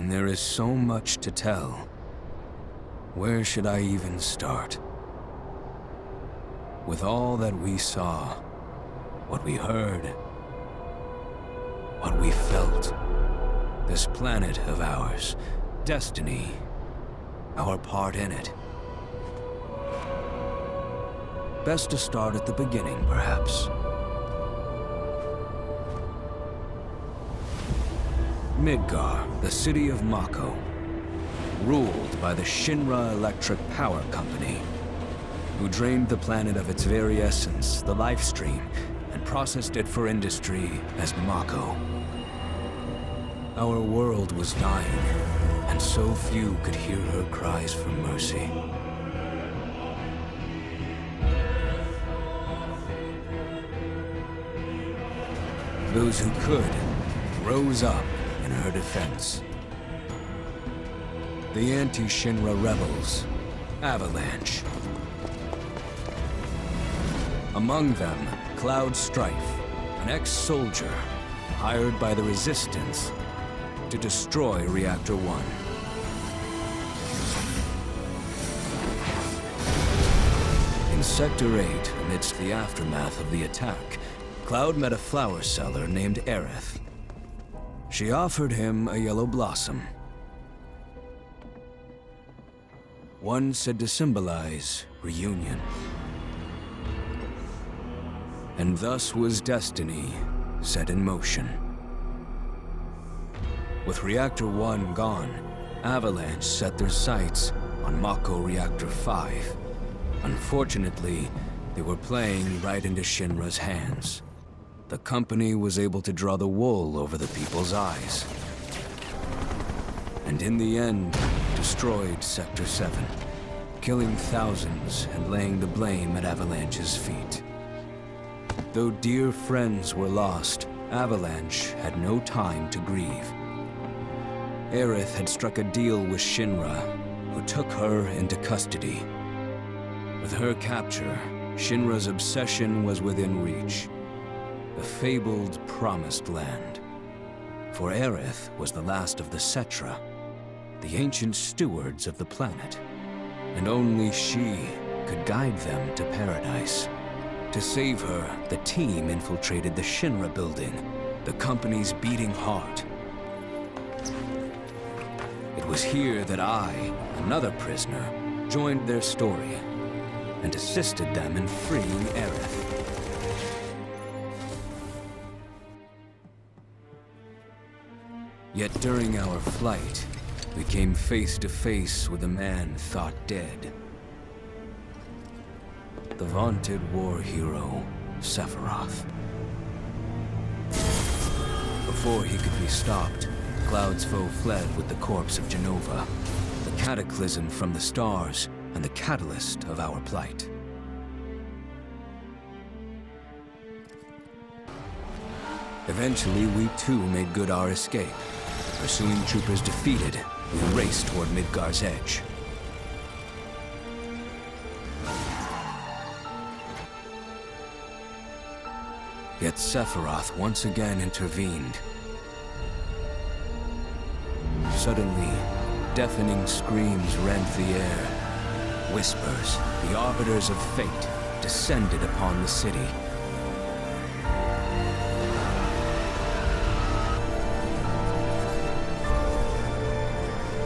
and there is so much to tell. Where should I even start? With all that we saw, what we heard, what we felt, this planet of ours, destiny, our part in it. Best to start at the beginning, perhaps. Midgar, the city of Mako, ruled by the Shinra Electric Power Company, who drained the planet of its very essence, the life stream, and processed it for industry as Mako. Our world was dying, and so few could hear her cries for mercy. Those who could rose up in her defense. The anti-Shinra rebels, Avalanche. Among them, Cloud Strife, an ex-soldier hired by the Resistance to destroy Reactor 1. In Sector 8, amidst the aftermath of the attack, Cloud met a flower seller named Aerith. She offered him a yellow blossom. One said to symbolize reunion. And thus was destiny set in motion. With Reactor 1 gone, Avalanche set their sights on Mako Reactor 5. Unfortunately, they were playing right into Shinra's hands. The company was able to draw the wool over the people's eyes. And in the end, destroyed Sector 7, killing thousands and laying the blame at Avalanche's feet. Though dear friends were lost, Avalanche had no time to grieve. Aerith had struck a deal with Shinra, who took her into custody. With her capture, Shinra's obsession was within reach. The fabled Promised Land. For Aerith was the last of the Cetra, the ancient stewards of the planet. And only she could guide them to paradise. To save her, the team infiltrated the Shinra building, the company's beating heart. It was here that I, another prisoner, joined their story and assisted them in freeing Aerith. Yet during our flight, we came face to face with a man thought dead. The vaunted war hero, Sephiroth. Before he could be stopped, Cloud's foe fled with the corpse of Genova, the cataclysm from the stars and the catalyst of our plight. Eventually, we too made good our escape. Pursuing troopers defeated, we raced toward Midgar's edge. Yet Sephiroth once again intervened. Suddenly, deafening screams rent the air. Whispers, the arbiters of fate, descended upon the city.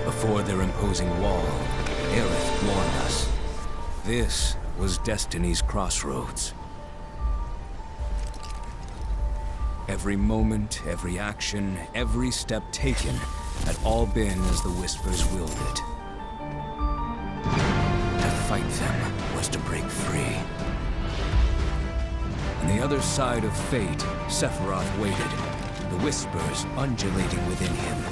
Before their imposing wall, Aerith warned us. This was Destiny's crossroads. Every moment, every action, every step taken had all been as the Whispers willed it. To fight them was to break free. On the other side of fate, Sephiroth waited, the Whispers undulating within him.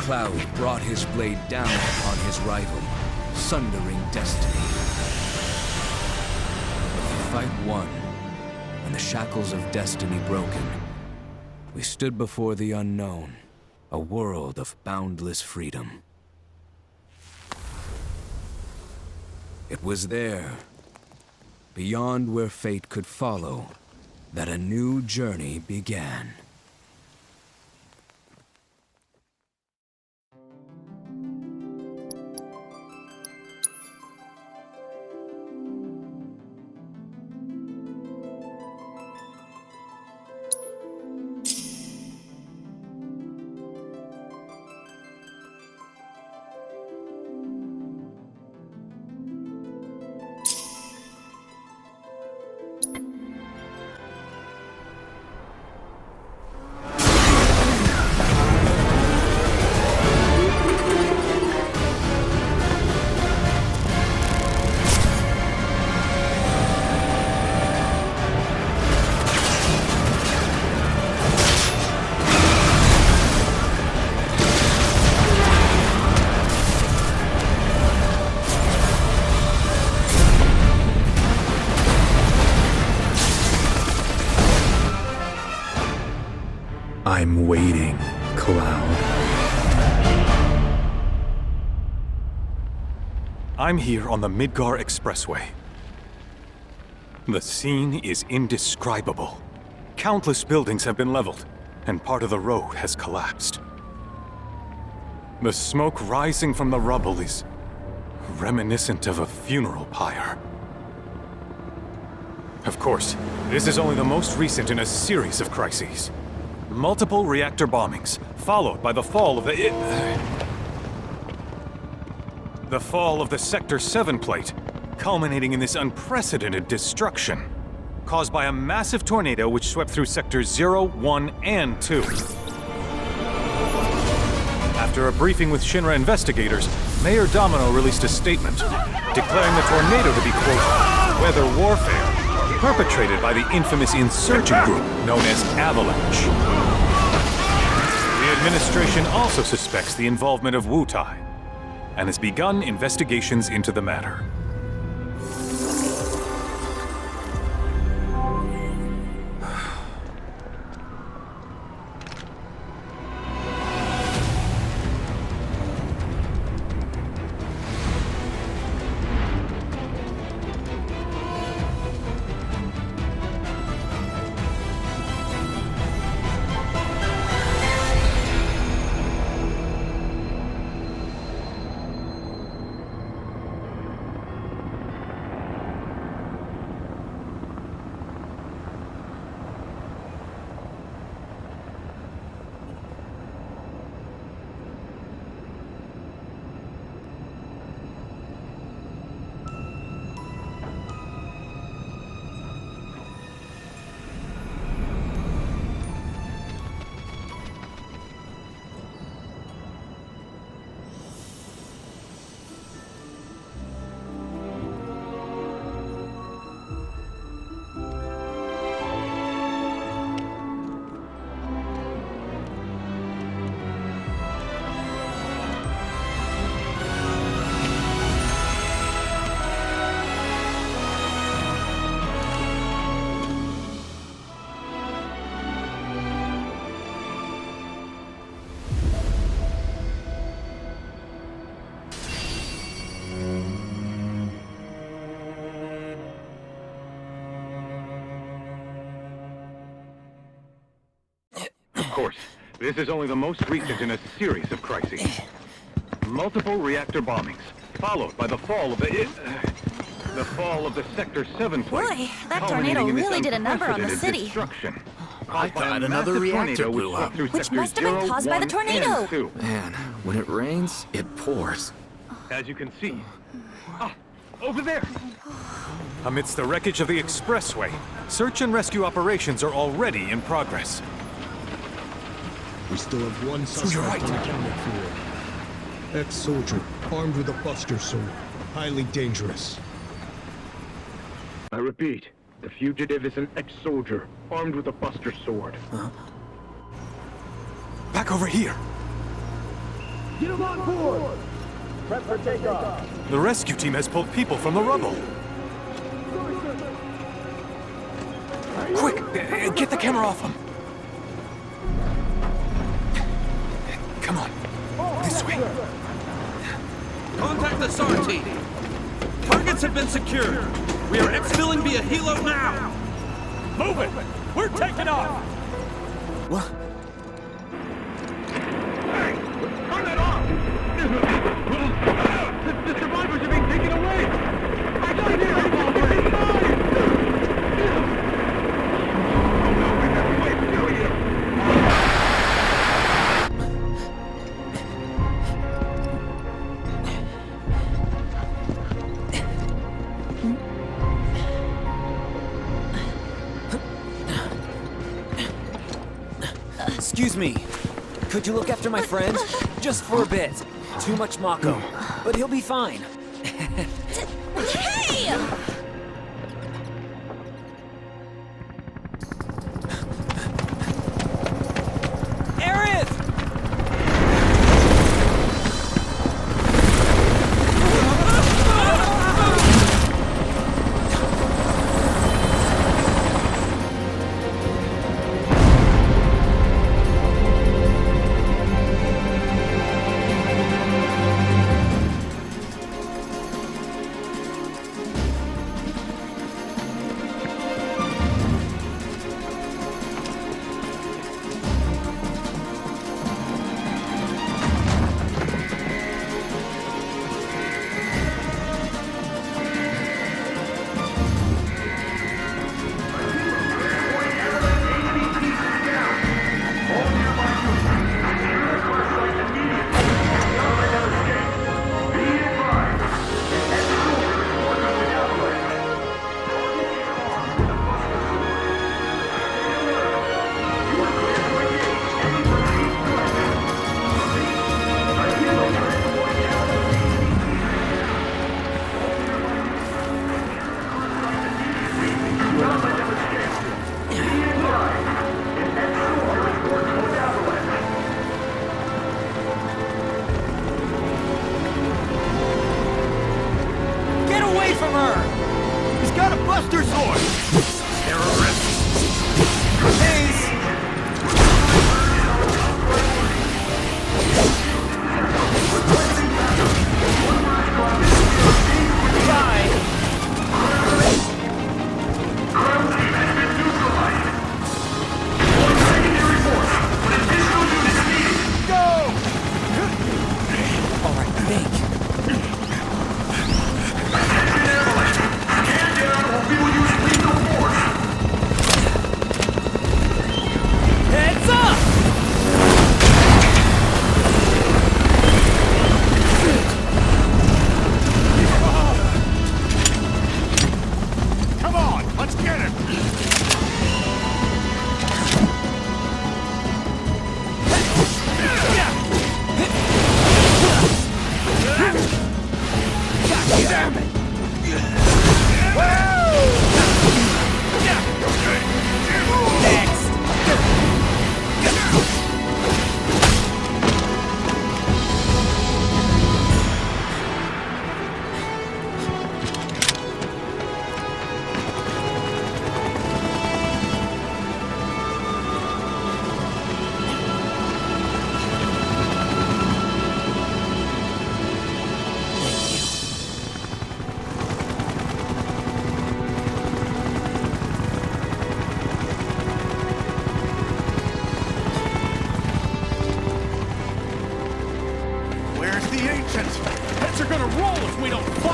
Cloud brought his blade down upon his rival, sundering destiny. But the fight won, and the shackles of destiny broken, we stood before the unknown, a world of boundless freedom. It was there, beyond where fate could follow, that a new journey began. I'm waiting, Cloud. I'm here on the Midgar Expressway. The scene is indescribable. Countless buildings have been leveled, and part of the road has collapsed. The smoke rising from the rubble is reminiscent of a funeral pyre. Of course, this is only the most recent in a series of crises. Multiple reactor bombings, followed by the fall of the Sector 7 plate, culminating in this unprecedented destruction, caused by a massive tornado which swept through Sectors 0, 1, and 2. After a briefing with Shinra investigators, Mayor Domino released a statement, declaring the tornado to be, quote, weather warfare, perpetrated by the infamous insurgent group known as Avalanche. The administration also suspects the involvement of Wutai, and has begun investigations into the matter. Of course, this is only the most recent in a series of crises. Multiple reactor bombings, followed by the fall of the Sector 7 plate. Boy, that tornado really did a number on the city. I thought another reactor blew up. Which must have been caused by the tornado. Man, when it rains, it pours. As you can see. Over there! Amidst the wreckage of the expressway, search and rescue operations are already in progress. We still have one suspect unaccounted for. Ex-soldier, armed with a buster sword. Highly dangerous. I repeat, the fugitive is an ex-soldier, armed with a buster sword. Back over here! Get him on board! Prep for takeoff! The rescue team has pulled people from the rubble. Quick! Get the camera off them! Come on. This way. Contact the SAR team. Targets have been secured. We are exfilling via helo now. Move it! We're taking off! What? Hey! Turn that off! The survivors are being taken away! I can't hear it! Excuse me. Could you look after my friend? Just for a bit. Too much Mako. But he'll be fine. Hey!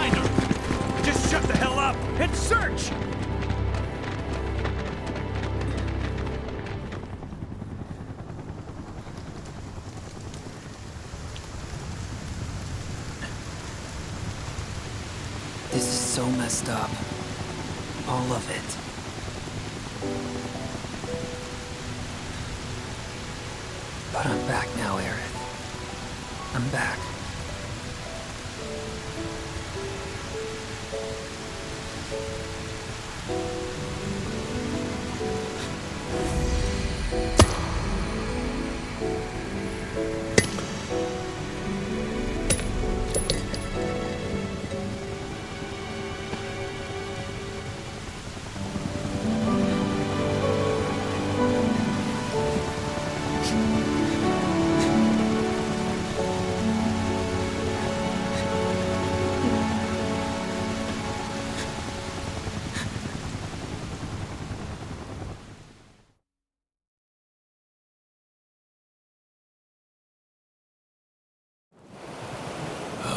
find him! Just shut the hell up and search! This is so messed up. All of it. But I'm back now, Aerith. I'm back.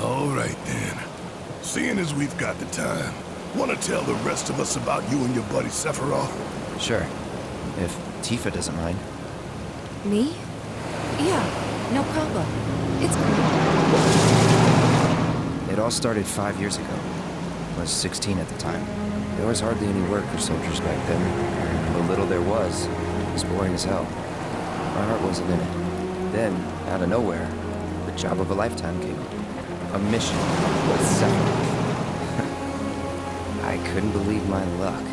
All right then. Seeing as we've got the time, want to tell the rest of us about you and your buddy Sephiroth? Sure. If Tifa doesn't mind. Me? Yeah, no problem. It's cool. It all started 5 years ago. I was 16 at the time. There was hardly any work for soldiers back then. The little there was boring as hell. My heart wasn't in it. Then, out of nowhere, the job of a lifetime came up. A mission with Sephiroth. I couldn't believe my luck.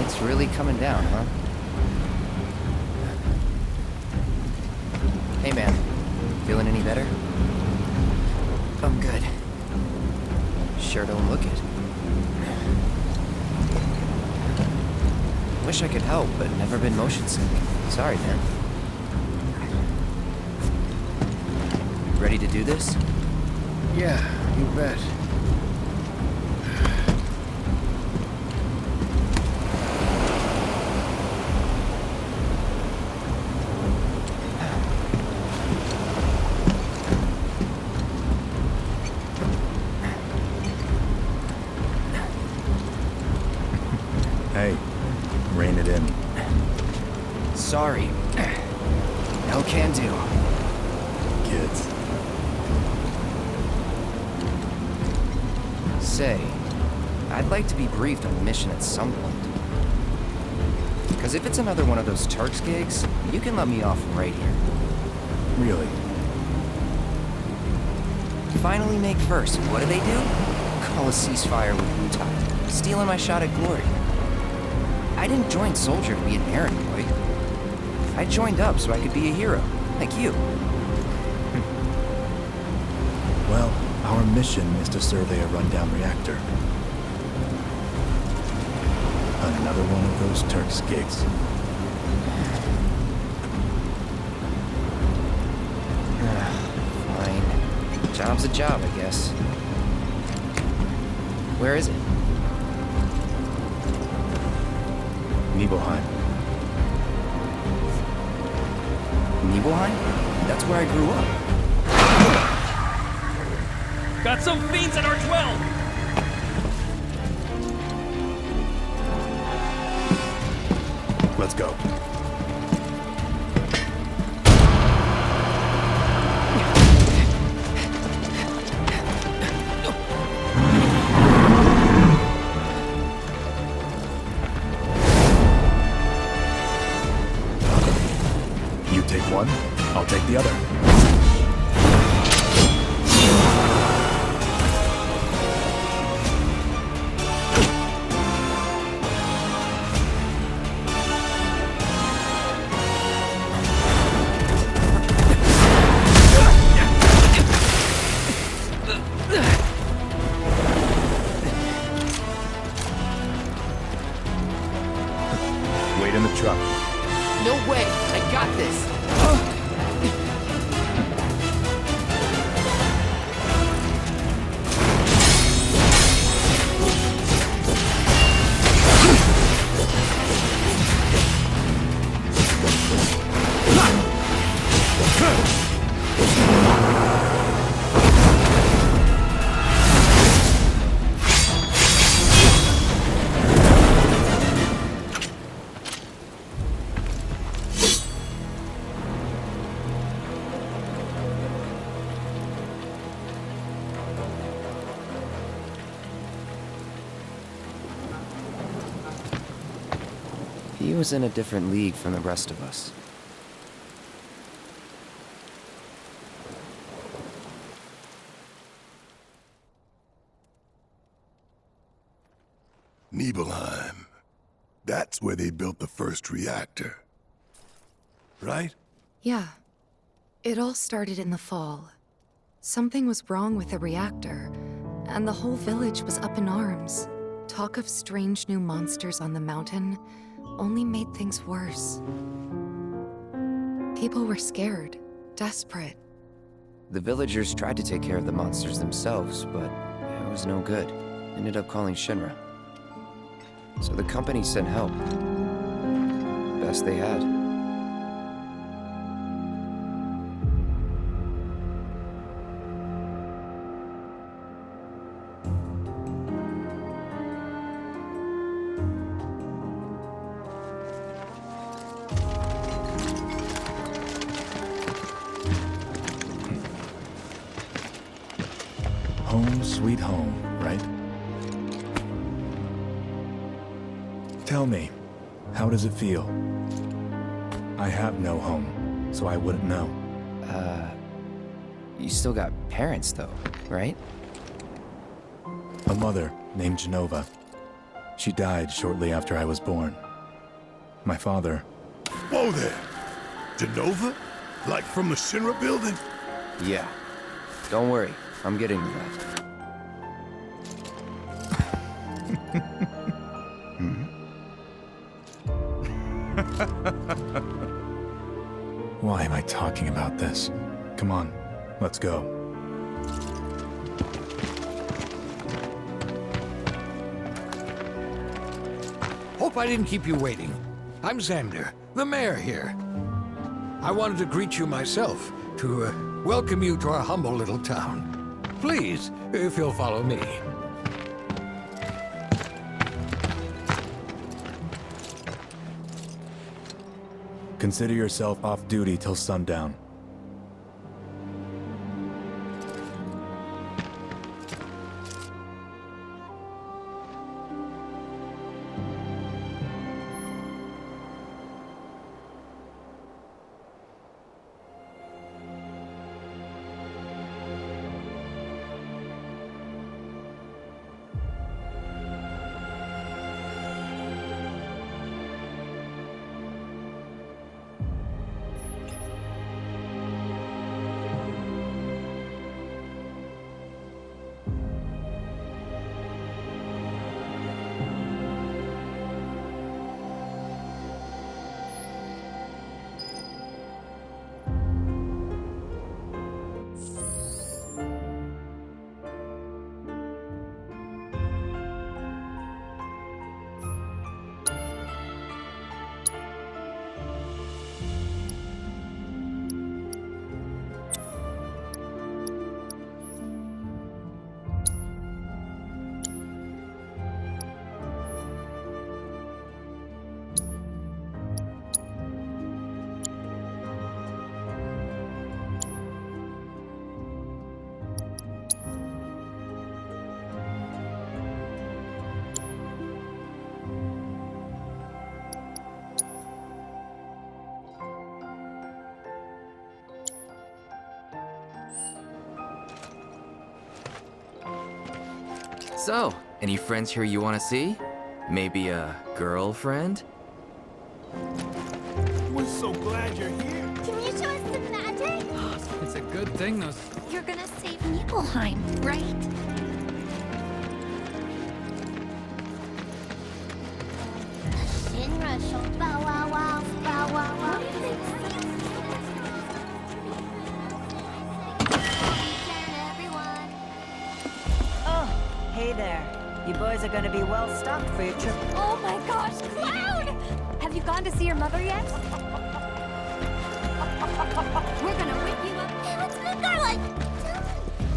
It's really coming down, huh? Hey man, feeling any better? I'm good. Sure don't look it. Wish I could help, but never been motion sick. Sorry, man. Ready to do this? Yeah, you bet. Hey, rein it in. Sorry. No can do. Kids. Say, I'd like to be briefed on the mission at some point. Because if it's another one of those Turks gigs, you can let me off right here. Really? Finally make first. What do? Call a ceasefire with Wutai. Stealing my shot at glory. I didn't join Soldier to be an errand boy. I joined up so I could be a hero, like you. Well, our mission is to survey a rundown reactor. Another one of those Turks gigs. Fine. Job's a job, I guess. Where is it? Nibelheim. Nibelheim? That's where I grew up. Got some fiends at R12! Let's go. You take one, I'll take the other. Wait in the truck. No way! I got this! He was in a different league from the rest of us. Nibelheim. That's where they built the first reactor. Right? Yeah. It all started in the fall. Something was wrong with the reactor, and the whole village was up in arms. Talk of strange new monsters on the mountain only made things worse. People were scared, desperate. The villagers tried to take care of the monsters themselves, but it was no good. Ended up calling Shinra. So the company sent help. Best they had. Home sweet home, right? Tell me, how does it feel? I have no home, so I wouldn't know. You still got parents though, right? A mother named Genova. She died shortly after I was born. My father... Whoa there! Genova? Like from the Shinra building? Yeah. Don't worry, I'm getting to that. Why am I talking about this? Come on, let's go. Hope I didn't keep you waiting. I'm Xander, the mayor here. I wanted to greet you myself, to welcome you to our humble little town. Please, if you'll follow me. Consider yourself off duty till sundown. So, any friends here you want to see? Maybe a girlfriend? We're so glad you're here. Can you show us some magic? It's a good thing those... You're gonna save Nibelheim, right? Shinra shall bow wow wow, bow wow wow. Hey there. You boys are gonna be well stocked for your trip. Oh my gosh, Cloud! Have you gone to see your mother yet? We're gonna whip you up. Hey, what's Midgar like?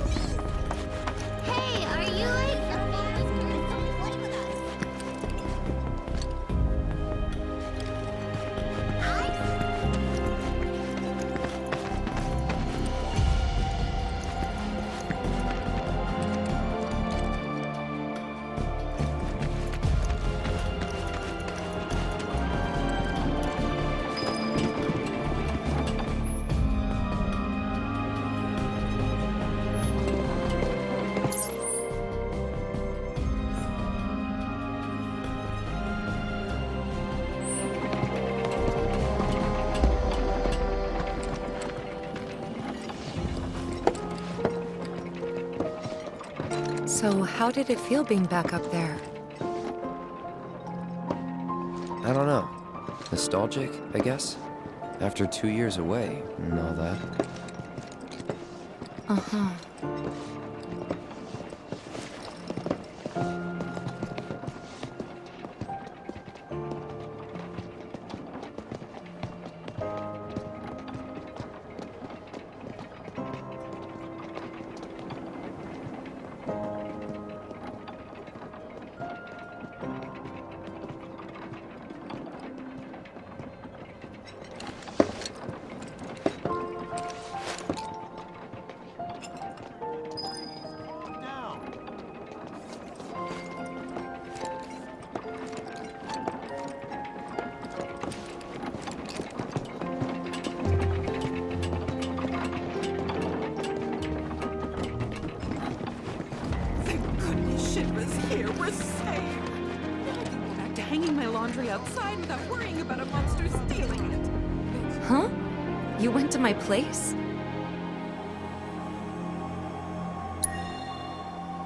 Please. Hey, are you like... Don't play with us. So how did it feel being back up there? I don't know. Nostalgic, I guess? After 2 years away and all that. Uh-huh. We're safe! I can go back to hanging my laundry outside without worrying about a monster stealing it. Huh? You went to my place?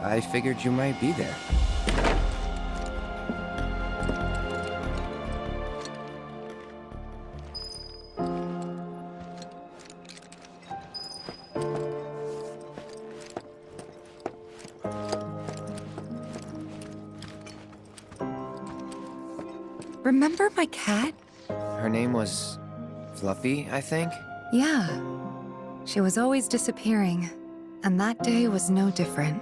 I figured you might be there. Remember my cat? Her name was Fluffy, I think? Yeah. She was always disappearing, and that day was no different.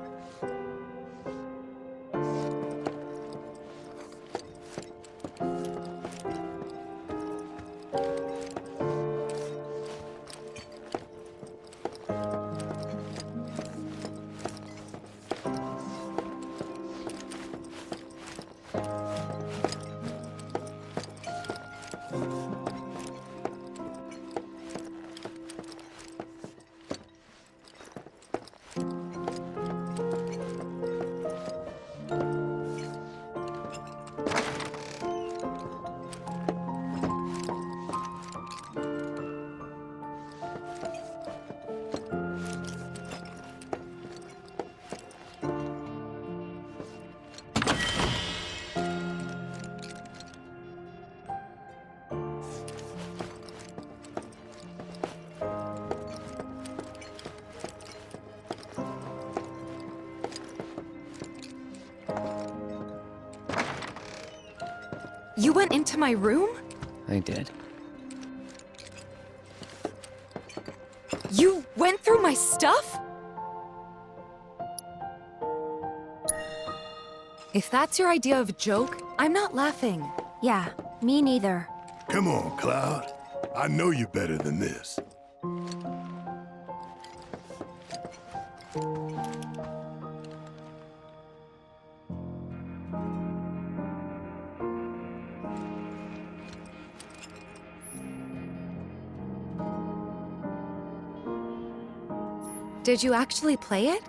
You went into my room? I did. You went through my stuff? If that's your idea of a joke, I'm not laughing. Yeah, me neither. Come on, Cloud. I know you better than this. Did you actually play it?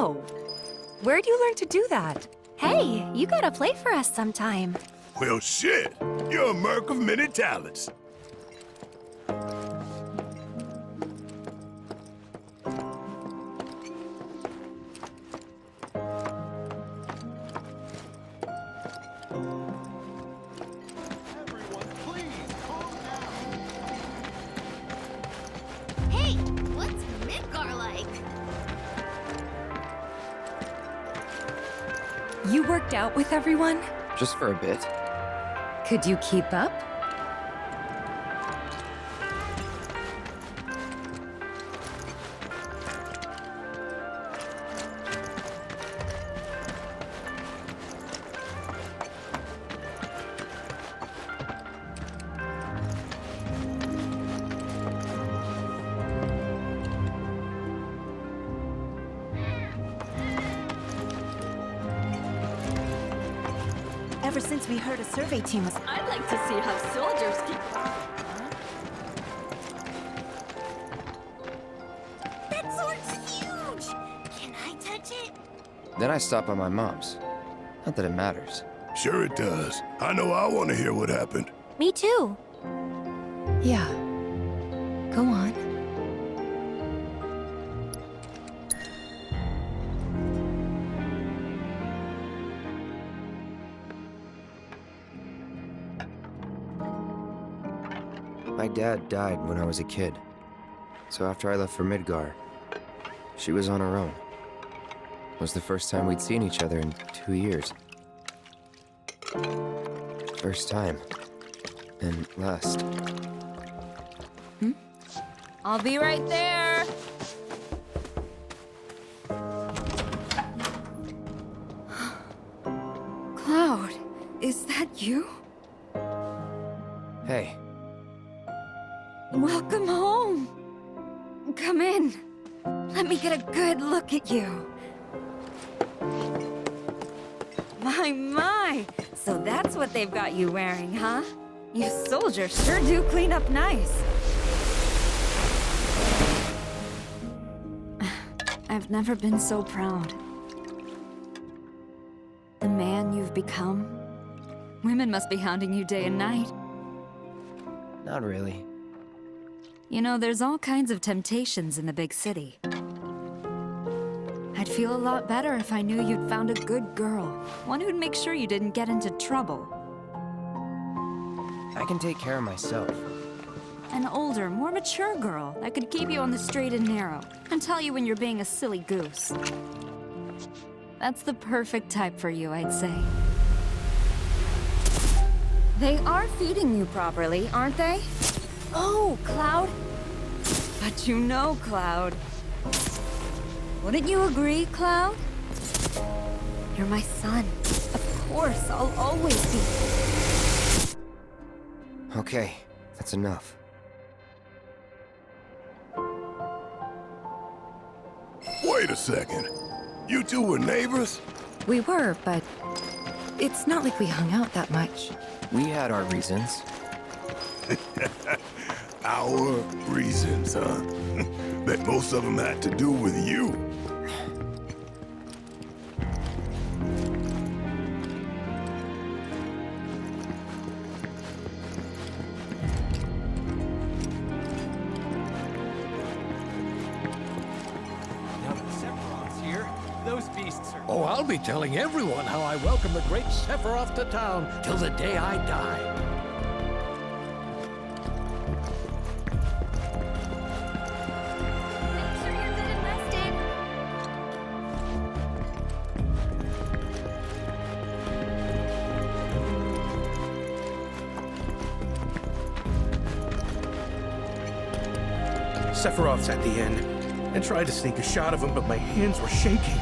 Whoa! Where'd you learn to do that? Hey, you gotta play for us sometime. Well, shit. You're a merc of many talents. Hey, what's Midgar like? You worked out with everyone? Just for a bit. Could you keep up? Ever since we heard a survey team was... I'd like to see how soldiers keep... That sword's huge! Can I touch it? Then I stop by my mom's. Not that it matters. Sure it does. I know I want to hear what happened. Me too. Yeah. Go on. My dad died when I was a kid. So after I left for Midgar, she was on her own. It was the first time we'd seen each other in 2 years. First time. And last. I'll be right there. Cloud, is that you? Hey. Welcome home. Come in. Let me get a good look at you. My. So that's what they've got you wearing, huh? You soldiers sure do clean up nice. I've never been so proud. The man you've become. Women must be hounding you day and night. Not really. You know, there's all kinds of temptations in the big city. I'd feel a lot better if I knew you'd found a good girl. One who'd make sure you didn't get into trouble. I can take care of myself. An older, more mature girl that could keep you on the straight and narrow and tell you when you're being a silly goose. That's the perfect type for you, I'd say. They are feeding you properly, aren't they? Oh, Cloud. But you know, Cloud. Wouldn't you agree, Cloud? You're my son. Of course, I'll always be. Okay, that's enough. Wait a second. You two were neighbors? We were, but it's not like we hung out that much. We had our reasons. Our reasons, huh? Bet most of them had to do with you. Oh, I'll be telling everyone how I welcome the great Sephiroth to town till the day I die. Make sure you're good and rested. Sephiroth's at the end. I tried to sneak a shot of him, but my hands were shaking.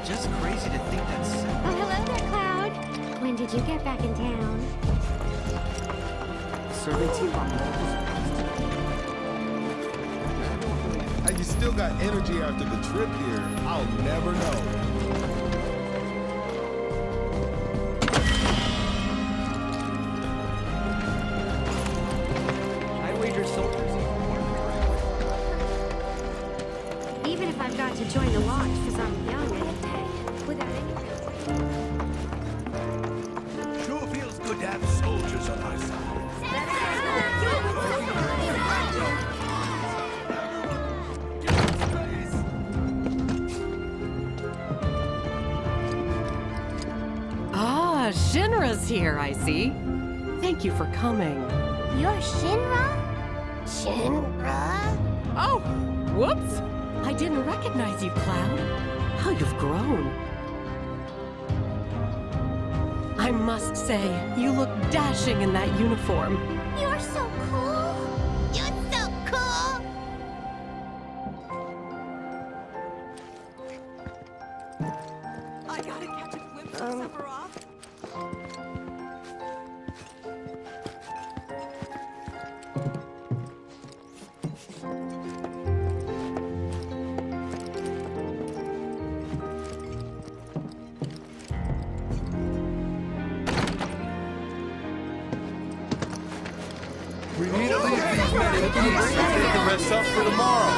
Just crazy to think that's... Oh, hello there, Cloud. When did you get back in town? Survey team on How you still got energy after the trip here, I'll never know. I wager soldiers. Even if I've got to join the lodge because I'm young and without any... Sure feels good to have soldiers on our side. Ah, Shinra's here, I see. Thank you for coming. You're Shinra? Shinra? Oh, whoops! I didn't recognize you, Cloud. How you've grown. I must say, you look dashing in that uniform. You're so cool. You're so cool. I gotta catch a glimpse of Sephiroth. We need to leave these men in peace. Take the rest up for tomorrow.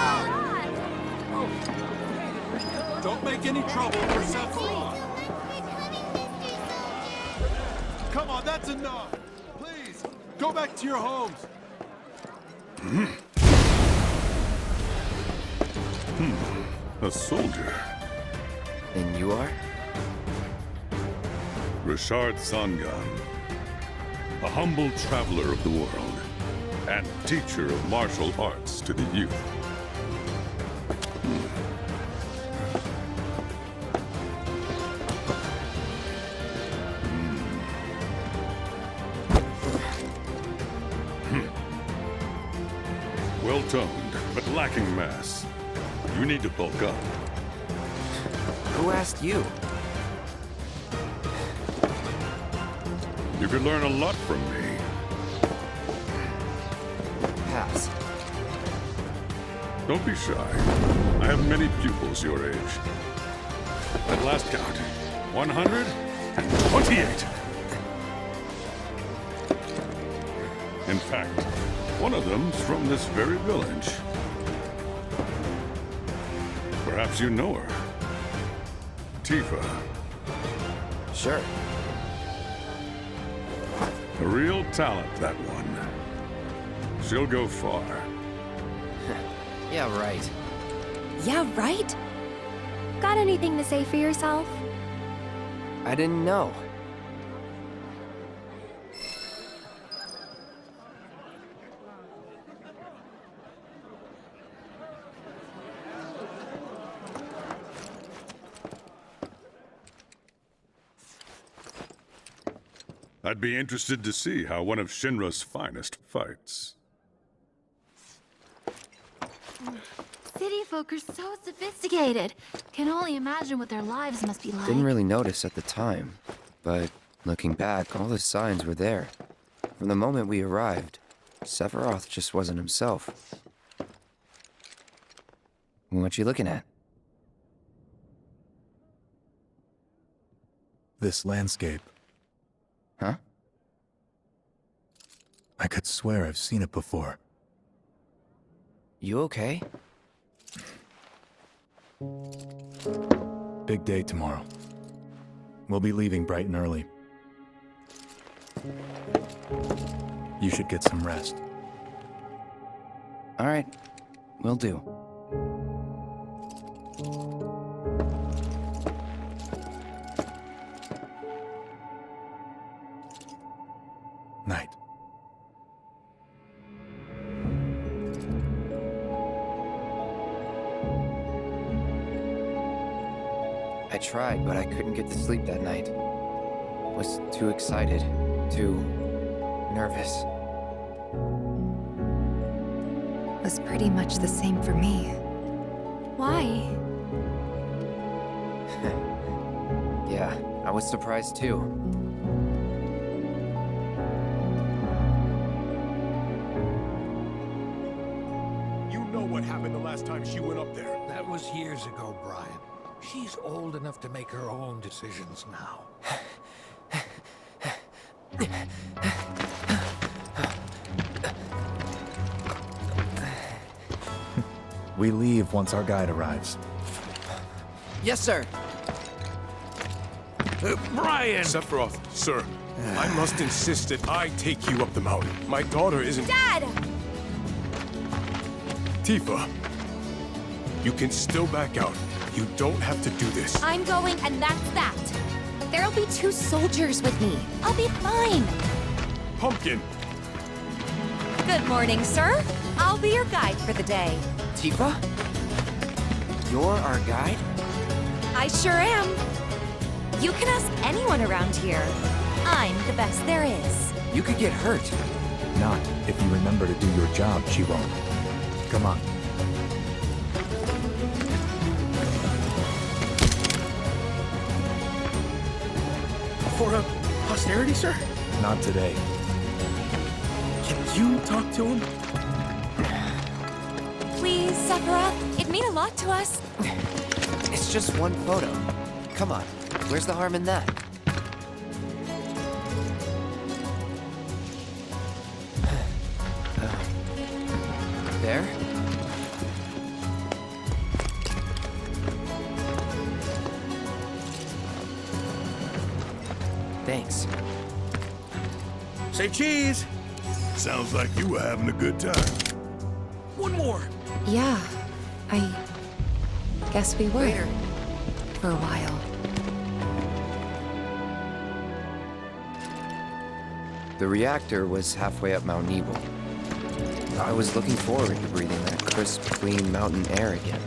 Don't make any trouble for Sephiroth. Come on, that's enough. Please, go back to your homes. A soldier. And you are? Richard Sangan. A humble traveler of the world. And teacher of martial arts to the youth. Well-toned, but lacking mass. You need to bulk up. Who asked you? You could learn a lot from me. Pass. Don't be shy. I have many pupils your age. At last count, 128. In fact, one of them's from this very village. Perhaps you know her. Tifa. Sure. A real talent, that one. She'll go far. Yeah, right. Yeah, right? Got anything to say for yourself? I didn't know. I'd be interested to see how one of Shinra's finest fights. City folk are so sophisticated. Can only imagine what their lives must be like. Didn't really notice at the time, but looking back, all the signs were there. From the moment we arrived, Sephiroth just wasn't himself. What you looking at? This landscape. Huh? I could swear I've seen it before. You okay? Big day tomorrow. We'll be leaving bright and early. You should get some rest. All right, will do. Night. I tried, but I couldn't get to sleep that night. Was too excited, too nervous. Was pretty much the same for me. Why? Yeah, I was surprised too. You know what happened the last time she went up there. That was years ago, Brian. She's old enough to make her own decisions now. We leave once our guide arrives. Yes, sir. Brian! Sephiroth, sir, I must insist that I take you up the mountain. My daughter isn't... Dad! Tifa, you can still back out. You don't have to do this. I'm going, and that's that. There'll be 2 soldiers with me. I'll be fine. Pumpkin! Good morning, sir. I'll be your guide for the day. Tifa? You're our guide? I sure am. You can ask anyone around here. I'm the best there is. You could get hurt. Not if you remember to do your job, she won't. Come on. For posterity, sir? Not today. Can you talk to him? Please, Sephiroth. It'd mean a lot to us. It's just one photo. Come on. Where's the harm in that? There? Thanks. Say cheese! Sounds like you were having a good time. One more! Yeah, I guess we were. Later. For a while. The reactor was halfway up Mount Nebel. I was looking forward to breathing that crisp, clean mountain air again.